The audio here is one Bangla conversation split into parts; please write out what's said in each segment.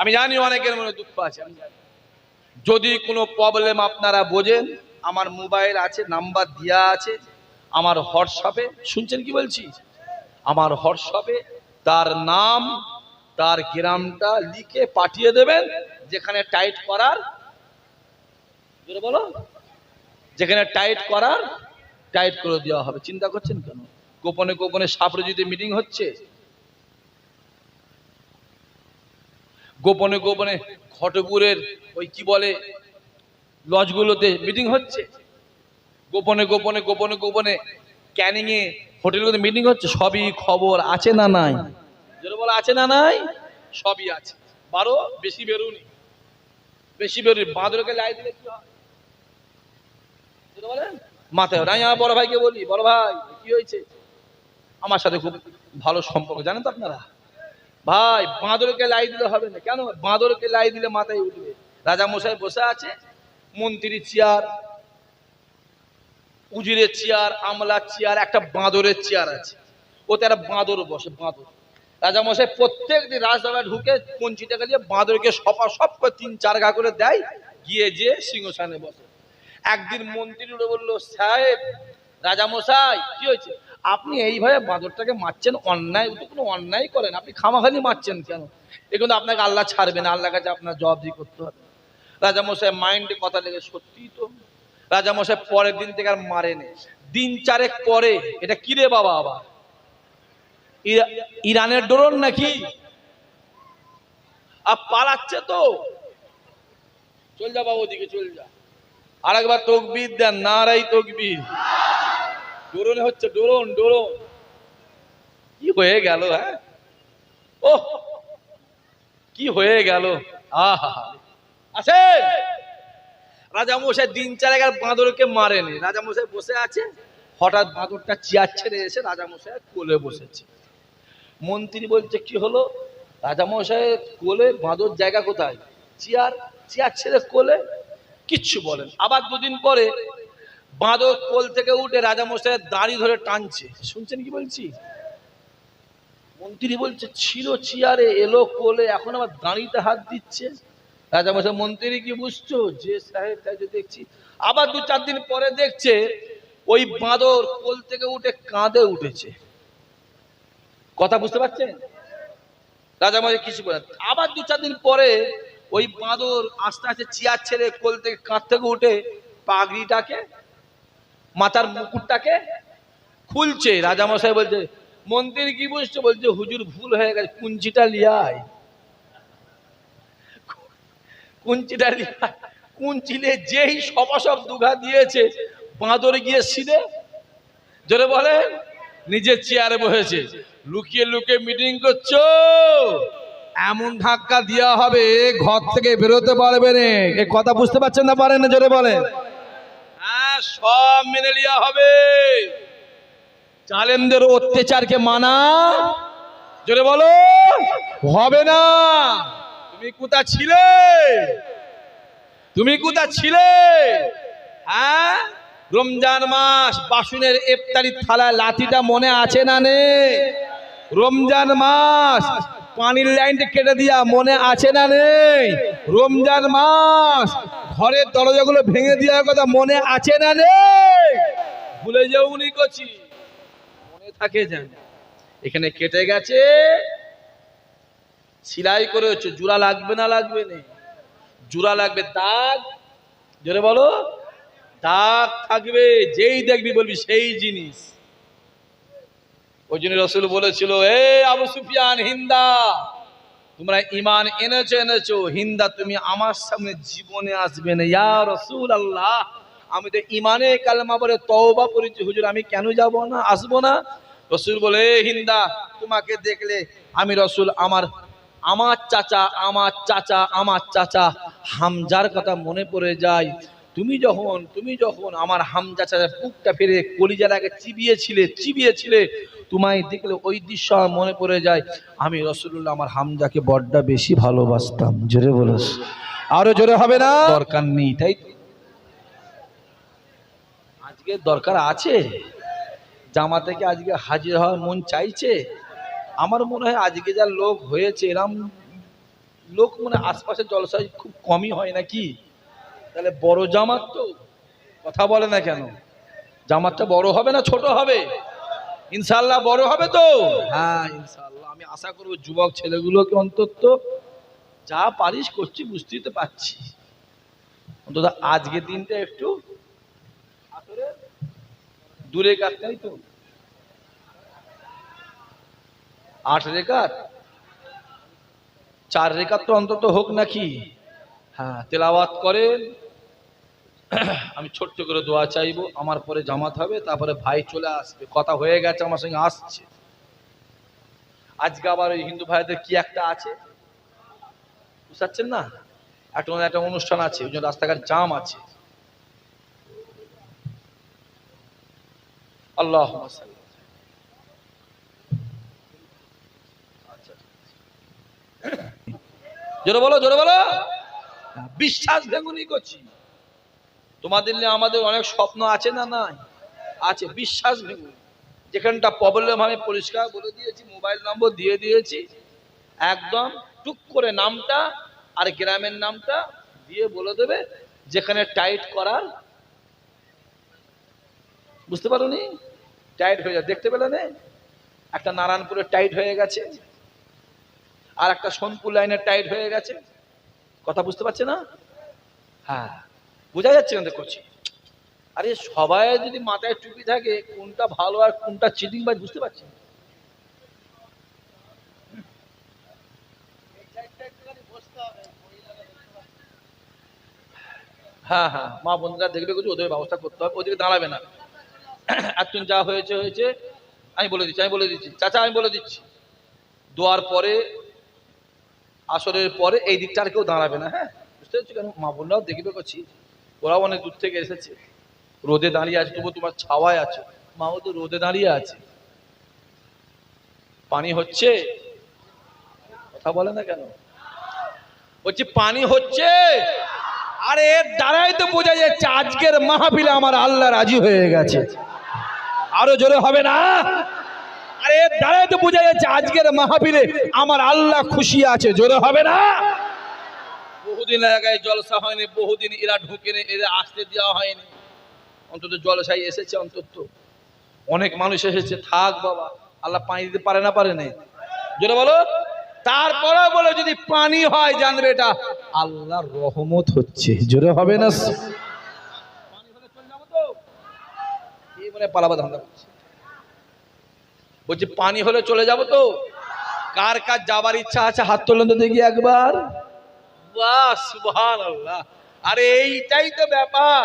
আমি জানি অনেকের মনে দুঃখ আছে, আমি জানি। যদি কোনো প্রবলেম আপনারা বোঝেন, আমার মোবাইল আছে, নাম্বার দেওয়া আছে আমার হোয়াটসঅ্যাপে। শুনছেন কি বলছি? আমার হোয়াটসঅ্যাপে তার নাম, তার গ্রামটা লিখে পাঠিয়ে দেবেন। যেখানে টাইট করার, বলো, যেখানে টাইট করার টাইট করে দেওয়া হবে। চিন্তা করছেন কেন? গোপনে গোপনে সাপ্রজিতে মিটিং হচ্ছে, গোপনে গোপনে খটপুরের ওই কি বলে লজগুলোতে মিটিং হচ্ছে, গোপনে গোপনে গোপনে গোপনে ক্যানিং এ হোটেলগুলোতে মিটিং হচ্ছে। সবই খবর আছে না নাই? যেটা বলা আছে না নাই, সবই আছে। বারো বেশি বেরুনি, বেশি বেরুনি। বাঁদরকে লাই দিলে কি হয় বলেন? মাথায় নাই। আমার বড় ভাইকে বলি, বড় ভাই কি হয়েছে? আমার সাথে খুব ভালো সম্পর্ক, জানেন তো আপনারা। ভাই বাঁদরকে লাই দিলে হবে না। কেন? বাঁদরকে লাই দিলে মাথায় উঠবে। রাজা মশাই বসে আছে, মন্ত্রীর চেয়ার, উজিরের চেয়ার, আমলার চেয়ার, একটা বাঁদরের চেয়ার আছে। ওতে একটা বাঁদর বসে, বাঁদর। রাজা মশাই প্রত্যেক দিন রাজসভায় ঢুকে কঞ্চি টাকা দিয়ে বাঁদরকে সপা সপ করে 3-4 ঘা করে দেয়, গিয়ে যে সিংহাসনে বসে। একদিন মন্ত্রী উঠে বললো, সাহেব, রাজা মশাই কি হয়েছে? আপনি এইভাবে বাঁদরটাকে মারছেন, অন্যায়। ও তো কোনো অন্যায় করেন, আপনি খামাখালি মারছেন কেন? এ কিন্তু আপনাকে আল্লাহ ছাড়বে না, আল্লাহর কাছে আপনার জবাবদিহি করতে হবে। রাজা মশাই মাইন্ডে কথা লেগে, সত্যিই তো। রাজা মশাই পরের দিন থেকে আর মারেনি। দিন 4 পরে, এটা কি রে বাবা, আবার ইরানের ড্রোন নাকি? আর পালাচ্ছে তো, চল যা বাবু, ওদিকে চল যা। আরেকবার তকবীর দেন, নারাই তকবীর। ড্রোন হচ্ছে, ড্রোন ড্রোন। কি হয়ে গেল? হ্যাঁ, ও কি হয়ে গেল। আহা, আসেন। রাজামশাই দিন 4 আর বাঁদরকে মারেনি। রাজামশাই বসে আছে, হঠাৎ বাঁদরটা চেয়ার ছেড়ে এসে রাজামশাই কোলে বসেছে। মন্ত্রী বলছে কি হলো? রাজামশাই কোলে, বাঁদর জায়গা কোথায়? চেয়ার। চেয়ার ছেড়ে কোলে, কিচ্ছু বলেন। আবার 2 দিন পরে বাঁদর কোল থেকে উঠে রাজামশাইয়ের দাড়ি ধরে টানছে। শুনছেন কি বলছি? মন্ত্রী বলছে ছিল চেয়ারে, এলো কোলে, এখন আবার দাঁড়িতে হাত দিচ্ছে। রাজামশাই, মন্ত্রী কি বুঝছো? যে সাহেব, তাই তো দেখছি। আবার 2-4 দিন পরে দেখছে ওই বাঁদর কোল থেকে উঠে কাঁধে উঠেছে। কথা বুঝতে পারছেন? রাজামশাই কিছু বলেন। আবার 2-4 দিন পরে ওই বাঁদর আস্তে আস্তে চেয়ার ছেড়ে কোল থেকে, কাঁধ থেকে উঠে পাগড়িটাকে, মাথার মুকুটটাকে খুলছে। রাজামশাই বলছে, মন্ত্রী কি বুঝছো? বলছে হুজুর ভুল হয়ে গেছে, কুঞ্চিটা লিয়ায়, কুঞ্চিটা লিয়ায়। কুঞ্চিলে যেই সপাসপ দুঘা দিয়েছে, বাঁদর গিয়ে সিধে, জোরে বলে, নিজের চেয়ারে বসেছে। লুকিয়ে লুকিয়ে মিটিং করছো, এমন ধাক্কা দেওয়া হবে ঘর থেকে বেরোতে পারবে না। এই কথা বুঝতে পারছেন না? পারেন না? জোরে বলেন। হ্যাঁ, সব মেনে নেওয়া হবে। জালেমদের অত্যাচারকে মানা, জোরে বলো, হবে না। তুমি কোথা ছিলে? তুমি কোথা ছিলে? হ্যাঁ, রমজান মাস, বাসনের ইফতারি থালা লাঠিটা মনে আছে না নেই? রমজান মাস, পানির লাইনটা কেটে দিয়া মনে আছে না নেই? রমজান মাস, ঘরের দরজাগুলো ভেঙে দেওয়ার কথা মনে আছে না নেই? ভুলে যাওনি কচি, মনে থাকে যেন। এখানে কেটে গেছে, সেলাই করে হচ্ছে, জোড়া লাগবে না? লাগবে না? জোড়া লাগবে, দাগ, জোরে বলো, দাগ থাকবে। যেই দেখবি বলবি সেই জিনিস। ওই জন্য রাসূল বলেছিল, এ আবু সুফিয়ান, হিন্দা, তোমরা ঈমান এনেছো, হিন্দা তুমি আমার সামনে জীবনে আসবে না। ইয়া রাসূলুল্লাহ, আমি তো ঈমানে কালেমা পড়ে তওবা করেছি হুজুর, আমি কেন যাব না, আসবো না? রাসূল বলে, হিন্দা, তোমাকে দেখলে আমি রাসূল আমার চাচা হামজার কথা মনে পড়ে যায়। তুমি যখন আমার হামজা চাচার বুকটা ফেরে কলিজাটাকে চিবিয়েছিলে, তোমায় দেখলে ওই দৃশ্য মনে পড়ে যায়। আমি রাসূলুল্লাহ আমার হামজাকে বড্ড বেশি ভালোবাসতাম। জোরে বলস, আরো জোরে হবে না? দরকার নেই, তাই আজকে দরকার আছে। জামা থেকে আজকে হাজির হওয়ার মন চাইছে। আমার মনে হয় আজকে যা লোক হয়েছে, এরম লোক মানে আশপাশে জলসায় খুব কমই হয় নাকি? তাহলে বড় জামাত তো, কথা বলে না কেন? জামাতটা বড় হবে না ছোট হবে? ইনশাআল্লাহ বড় হবে তো। হ্যাঁ ইনশাআল্লাহ। আমি আশা করব যুবক ছেলেগুলোকে অন্তত যা পারিস করছি, বুঝতেই তো পারছি, অন্তত আজকের দিনটা একটু দূরে কাটতেই তো 8 রেখাত 4 রেখাত তো অন্তত হোক নাকি? হ্যাঁ তেলাওয়াত করেন। আমি ছোট্ট করে দোয়া চাইবো, আমার পরে জামাত হবে, তারপরে ভাই চলে আসবে, কথা হয়ে গেছে, আমার সঙ্গে আসছে। আজকে আবার ওই হিন্দু ভাইদের কি একটা আছে, বুঝতে পারছেন না? একটা অনুষ্ঠান আছে, ওই জন্য রাস্তাঘাট জাম আছে। আল্লাহ জোরে বলো, জোরে বলো। বিশ্বাস ভেঙুনি করছি। তোমাদের নিয়ে আমাদের অনেক স্বপ্ন আছে না? নাই আছে। বিশ্বাস ভেঙুনি, যেখানটা প্রবলেম আমি পরিষ্কার বলে দিয়েছি, মোবাইল নম্বর দিয়ে দিয়েছি, একদম টুক করে নামটা আর গ্রামের নামটা দিয়ে বলে দেবে, যেখানে টাইট করার, বুঝতে পারোনি? টাইট হয়ে যায়, দেখতে পেলে না? একটা নারায়ণপুরে টাইট হয়ে গেছে, আর একটা সোনপুর লাইনে টাইট হয়ে গেছে, কথা বুঝতে পারছে না? হ্যাঁ বোঝা যাচ্ছে না করছি। আরে সবাই যদি মাথায় টুপি থাকে, কোনটা ভালো আর কোনটা চিটিং বাজ বুঝতে পারছি না। হ্যাঁ হ্যাঁ, মা বন্ধুরা দেখবে কিছু, ওদের ব্যবস্থা করতে হবে, ওদিকে দাঁড়াবে না। এতদিন যা হয়েছে হয়েছে, আমি বলে দিচ্ছি, চাচা আমি বলে দিচ্ছি, দোয়ার পরে, আসরের পরে এই দিকটা আর কেউ দাঁড়াবে না। হ্যাঁ বুঝতে পারছি, কেন মা বোনরাও দেখবে করছি, ওরাও অনেক দূর থেকে এসেছে, রোদে দাঁড়িয়ে আছে, তবু তোমার ছাওয়ায় আছে, মাও তো রোদে দাঁড়িয়ে আছে। পানি হচ্ছে, কথা বলে না কেন? বলছি পানি হচ্ছে। আরে এর দ্বারাই তো বোঝা যাচ্ছে আজকের মাহফিলে আমার আল্লাহ রাজি হয়ে গেছে। আরো জোরে হবে না? আরে এর দ্বারাই তো বোঝা যাচ্ছে আজকের মাহফিলে আমার আল্লাহ খুশি আছে। জোরে হবে না? বহুদিন লাগায় জলসা হয়নি, বহুদিন এরা ঢুকেনি, এরা আসতে দেওয়া হয়নি, অন্তত জলসায় এসেছে, অন্তত অনেক মানুষ এসেছে। থাক বাবা, আল্লাহ পানি দিতে পারে না, পারে না? জোরে বলো। তারপরে বলে যদি পানি হয়, জানবে এটা আল্লাহর রহমত হচ্ছে। জোরে হবে না? পানি হলে চলে যাবো তো, এই বলে পালাবা ধান্দা করছে। বলছি পানি হলে চলে যাবো তো। কার কার যাবার ইচ্ছা আছে হাত তোলেন তো দেখি একবার। বাহ সুবহানাল্লাহ। আরে এইটাই তো ব্যাপার,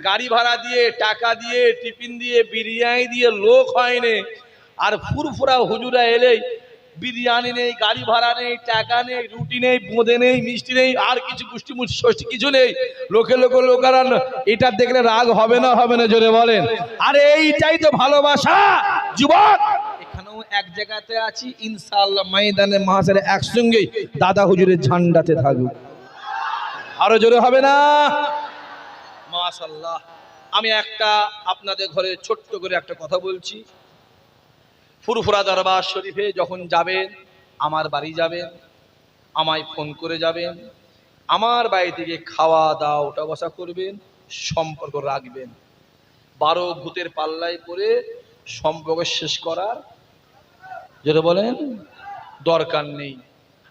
গাড়ি ভাড়া দিয়ে, টাকা দিয়ে, টিফিন দিয়ে, বিরিয়ানি দিয়ে লোক হয়নি, আর ফুরফুরা হুজুরা এলেই বিরিয়ানি নেই, গাড়ি ভাড়া নেই, টাকা নেই, রুটি নেই, বোঁদে নেই, মিষ্টি নেই, আর কিছু গুষ্টি মুষ্টি কিছু নেই, লোকারান। এটা দেখলে রাগ হবে না? হবে না? জোরে বলেন। আরে এইটাই তো ভালোবাসা যুবক। এখানেও এক জায়গাতে আছি, ইনশাআল্লাহ ময়দানে মাহশারে একসঙ্গে দাদা হুজুরের ঝান্ডাতে থাকবো। আরো জোরে হবে না? মাশাআল্লাহ। আমি একটা আপনাদের ঘরে ছোট্ট করে একটা কথা বলছি। ফুরফুরা দরবার শরীফে যখন যাবেন, আমার বাড়ি যাবেন, আমায় ফোন করে যাবেন, আমার বাড়ি থেকে খাওয়া দাওয়া ওঠা বসা করবেন, সম্পর্ক রাখবেন। 12 ভূতের পাল্লায় পড়ে সম্পর্ক শেষ করার, যেটা বলেন, দরকার নেই।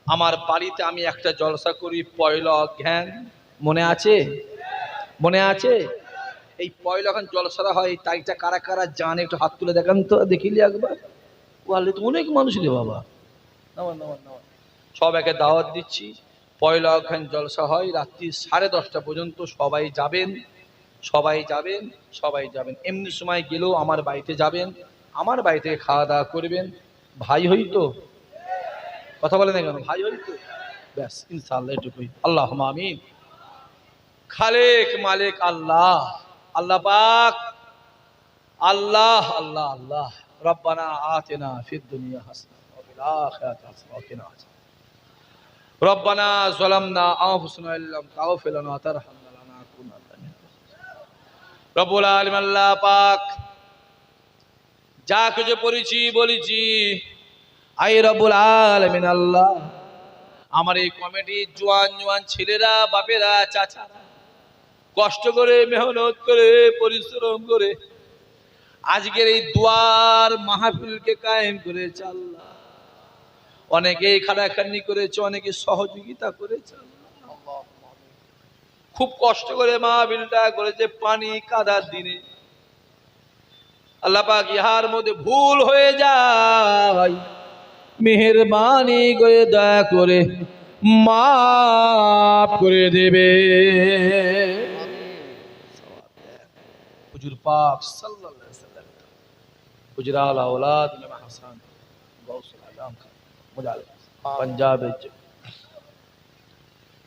আমার বাড়িতে আমি একটা জলসা করি, পয়লা অজ্ঞান, মনে আছে? মনে আছে? এই পয়লা অজ্ঞান জলসারা হয়, এই তারিখটা কারা কারা জানে একটু হাত তুলে দেখান তো, দেখিলি একবার। ওয়ালে তো অনেক মানুষ রে বাবা। নামান নামান নামান। সব একে দাওয়াত দিচ্ছি। পয়লা অজ্ঞান জলসা হয় রাত্রি 10:30 পর্যন্ত। সবাই যাবেন, সবাই যাবেন, সবাই যাবেন। এমনি সময় গেলেও আমার বাড়িতে যাবেন, আমার বাড়ি থেকে খাওয়া দাওয়া করবেন। ভাই হইতো, কথা বলে না কেন? ভাই হইতো, ব্যাস ইনশাআল্লাহ এটুকুই। আল্লাহ আমিন। খালেক মালিক আল্লাহ, আল্লাহ পাক, আল্লাহ আল্লাহ আল্লাহ। রব্বানা আতিনা ফিদ দুনিয়া হাসানাহ ওয়া ফিল আখিরাতি হাসানাহ ওয়া কিনা আযাব। রব্বানা যালামনা আনফুসানা ইল্লাম তাগফির লানা ওয়া তারহামনা লানাকুনান্না মিনাল খাসিরিন। রব্বুল আলামিন আল্লাহ পাক, যা কিছু পড়েছি বলেছি, আই রব্বুল আলামিন আল্লাহ, আমার এই কমিটির জোয়ান জোয়ান ছেলেরা, বাপেরা, চাচারা কষ্ট করে, মেহনত করে, পরিশ্রম করে আজকের এই দুয়ার মাহফিলকে কায়েম করেছে আল্লাহ। অনেকেই খাটাখাটনি করেছে, অনেকে সহযোগিতা করেছে, খুব কষ্ট করে মাহফিলটা করেছে পানি কাদার দিনে। আল্লাহ পাক ইহার মধ্যে ভুল হয়ে যায়, মেহেরবানি করে দয়া করে মাফ করে দেবে। হুজুর পাক সাল্লাল্লাহু আলাইহি ওয়াসাল্লাম হুজুর আলা औलाद ইমাম হাসান গাউসুল আজম মুজালে পাঞ্জাবে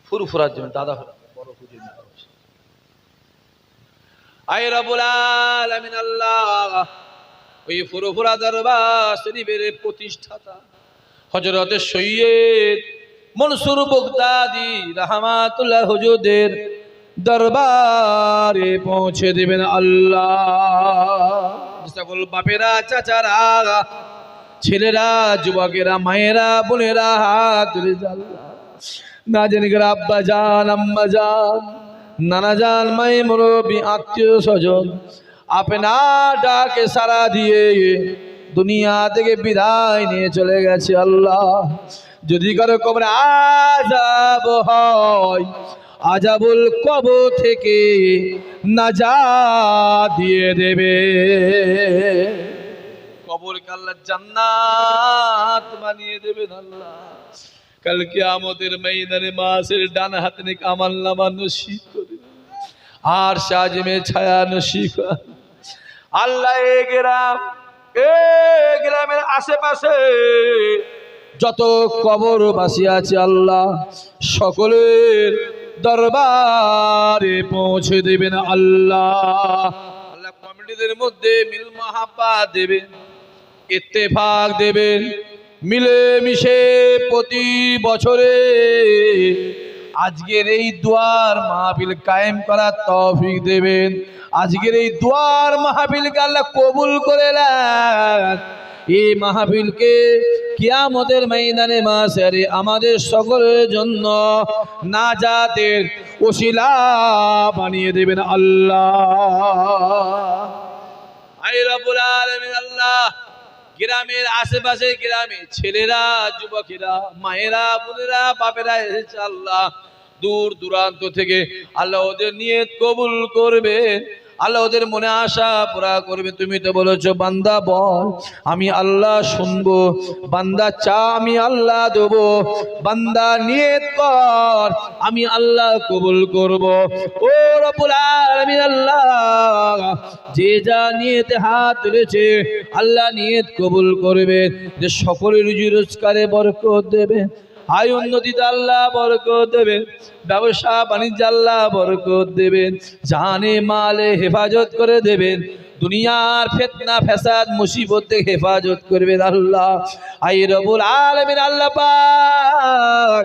ফুরফুরা জমি দাদা বড় হুজুর আয় রব্বুল আলামিন আল্লাহ, ওই ফুরফুরা দরবার শরীফের প্রতিষ্ঠাতা হযরত সৈয়দ মনসুর বগদাদি রাহমাতুল্লাহ হুজুরদের দরবারে পৌঁছে দেবেন আল্লাহ। সকল বাপেরা, চাচারা, ছেলেরা, যুবকেরা, মায়েরা, বোনেরা হাত তুলে আল্লাহ। না জানি আব্বা জান, আম্মা জান, নানা জান, মাই মুরব্বি, আত্মীয় স্বজন আপনার ডাকে সাড়া দিয়ে দুনিয়া থেকে বিদায় নিয়ে চলে গেছে আল্লাহ। যদি কারো কবরে আযাব হয়, আযাবুল কবর থেকে নাজাত দিয়ে দেবে, কবরকে আল্লাহ জান্নাত বানিয়ে দেবেন আল্লাহ। কাল কিয়ামতের ময়দানে মাসের ডান হাতে নেক আমলনামা নসিব করে, আর সাজমে ছায়া নসিব আল্লাহ। এই গ্রামের আশেপাশে যত কবরবাসী আছে আল্লাহ, সকলের দরবারে পৌঁছে দেবেন আল্লাহ। আল্লাহ কমিটিদের মধ্যে মিল মাহাব্বত দেবেন, ইত্তেফাক দেবেন, মিলে মিশে প্রতি বছরে আজকের এই দুয়ার মাহফিল কায়েম করার তৌফিক দেবেন। আজকের এই দুয়ার মাহফিলকে আল্লাহ কবুল করে নেন। এই মাহফিলকে কিয়ামতের ময়দানে মাশারে আমাদের সকলের জন্য নাজাতের ওসিলা বানিয়ে দেবেন আল্লাহ। আয় রব্বুল আলামিন আল্লাহ, গ্রামের আশেপাশে গ্রামে ছেলেরা, যুবকেরা, মায়েরা, বোনেরা, বাপেরা এসেছে আল্লাহ দূর দূরান্ত থেকে। আল্লাহ ওদের নিয়ত কবুল করবে, আল্লাহ ওদের মনে আশা পুরা করবে। তুমি তো বলেছো বান্দা বল আমি আল্লাহ শুনবো, বান্দা চা আমি আল্লাহ দেবো, বান্দা নিয়ত কর আমি আল্লাহ কবুল করব। ও রব্বুল আলামিন আল্লাহ, যে যা নিয়তে হাত তুলেছে আল্লাহ নিয়ত কবুল করবে, যে সকলের রুজি রোজগারে বরকত দেবে, আয় উন্নতিতে আল্লাহ বরকত দেবেন, ব্যবসা বাণিজ্য আল্লাহ বরকত দেবেন, জানে মালে হেফাজত করে দেবেন, দুনিয়ার ফিতনা ফাসাদ মুসিবত থেকে হেফাজত করবেন আল্লাহ। আয় রব্বুল আলামিন আল্লাহ পাক,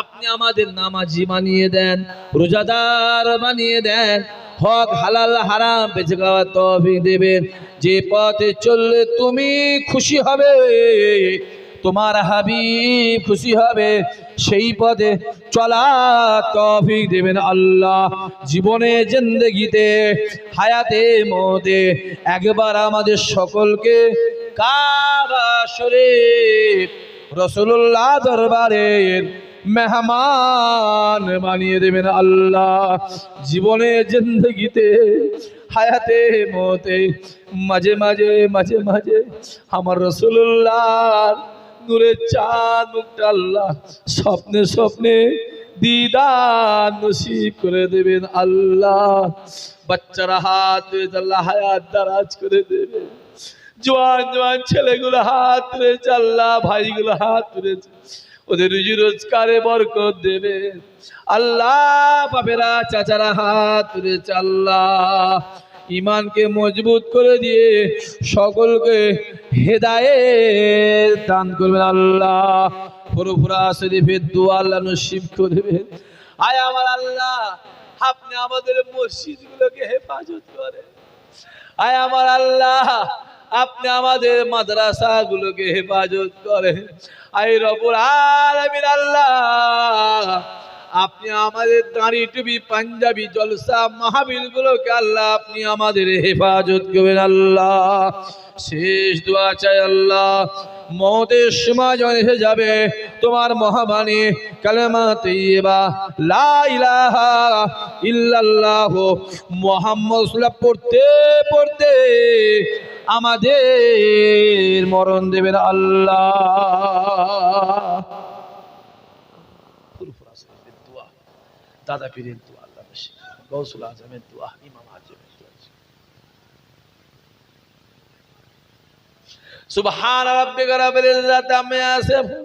আপনি আমাদের নামাজি বানিয়ে দেন, রোজাদার বানিয়ে দেন, হক হালাল হারাম বেঁচে খাওয়ার তৌফিক দেবেন। যে পথে চললে তুমি খুশি হবে, তোমার হাবিব খুশি হবে, সেই পথে চলা তৌফিক দেবেন আল্লাহ। জীবনে জিন্দেগিতে হায়াতে মতে একবার আমাদের সকলকে কাবা শরীফ রাসূলুল্লাহ দরবারের মেহমান বানিয়ে দেবেন আল্লাহ। জীবনে জিন্দেগিতে হায়াতে মতে মাঝে মাঝে মাঝে মাঝে আমার রাসূলুল্লাহ নূরে চাঁদ মুখটা আল্লাহ স্বপ্নে স্বপ্নে দিদার নসিব করে দেবেন আল্লাহ। বাচ্চারা হাত তুলেছে আল্লাহ হায়াত দারাজ করে দেবে, জোয়ান জোয়ান ছেলেগুলো হাত তুলেছে আল্লাহ, ভাইগুলো হাত তুলেছে, ওদের রুজি রোজগারে বরকত দেবে আল্লাহ। বাপেরা, চাচারা হাত তুলেছে আল্লাহ, ইমানকে মজবুত করে দিয়ে সকলকে হেদায়েত দান করবেন আল্লাহ। ফুরফুরা শরীফের দোয়া আল্লাহ নসিব করবেন। আয় আমার আল্লাহ, আপনি আমাদের মসজিদগুলোকে হেফাজত করেন। আয় আমার আল্লাহ, আপনি আমাদের মাদ্রাসাগুলোকে হেফাজত করেন। আই রব্বুল আলামিন আল্লাহ, আপনি আমাদের দাঁড়ি টুপি পাঞ্জাবি জলসা মাহফিল গুলোকে আল্লাহ আপনি আমাদের হেফাজত করবেন আল্লাহ। শেষ দোয়া চাই আল্লাহ, মওতের সময় যখন এসে যাবে তোমার মহাবাণী কালেমা তাইয়্যিবা লা ইলাহা ইল্লাল্লাহ মুহাম্মদ রাসূলুল্লাহ পড়তে পড়তে আমাদের মরণ দেবেন আল্লাহ। দোয়া, দাদা পীরের দোয়া, আল্লাহ গৌসুল আজমের দোয়া, ইমাম আজমের দোয়া। সুবহান রাব্বিকা রাব্বিল ইজ্জাতি আম্মা ইয়াসিফুন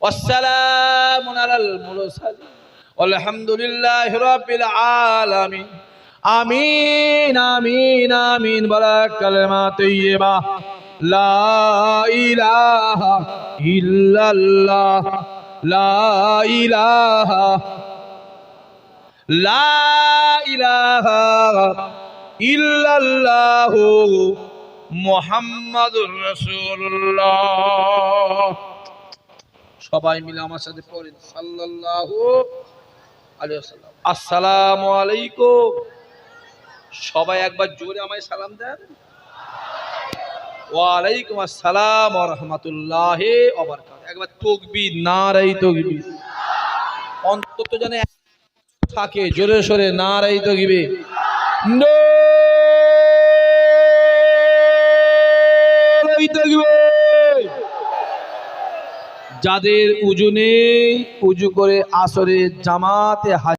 ওয়া সালামুন আলাল মুরসালিন আলহামদুলিল্লাহি রাব্বিল আলামিন। আমিন আমিন আমিন। বলা কালেমা তাইয়্যিবা লা ইলাহা ইল্লাল্লাহ লা ইলাহা লা ইলাহা ইল্লাল্লাহ মুহাম্মাদুর রাসূলুল্লাহ। সবাই মিলে আমার সাথে পড়েন সাল্লাল্লাহু আলাইহি ওয়াসাল্লাম। আসসালামু আলাইকুম। সবাই একবার জোরে আমায় সালাম দেন। ওয়া আলাইকুম আসসালাম ওয়া রাহমাতুল্লাহি ওয়া বারাকাতুহু। একবার তাকবীর, নারায়ে তাকবীর। অন্তত যেন থাকে জোরে সোরে নারায়ে তাকবীর। নারায়ে তাকবীর। যাদের উজু নেই উজু করে আসরে জামাতে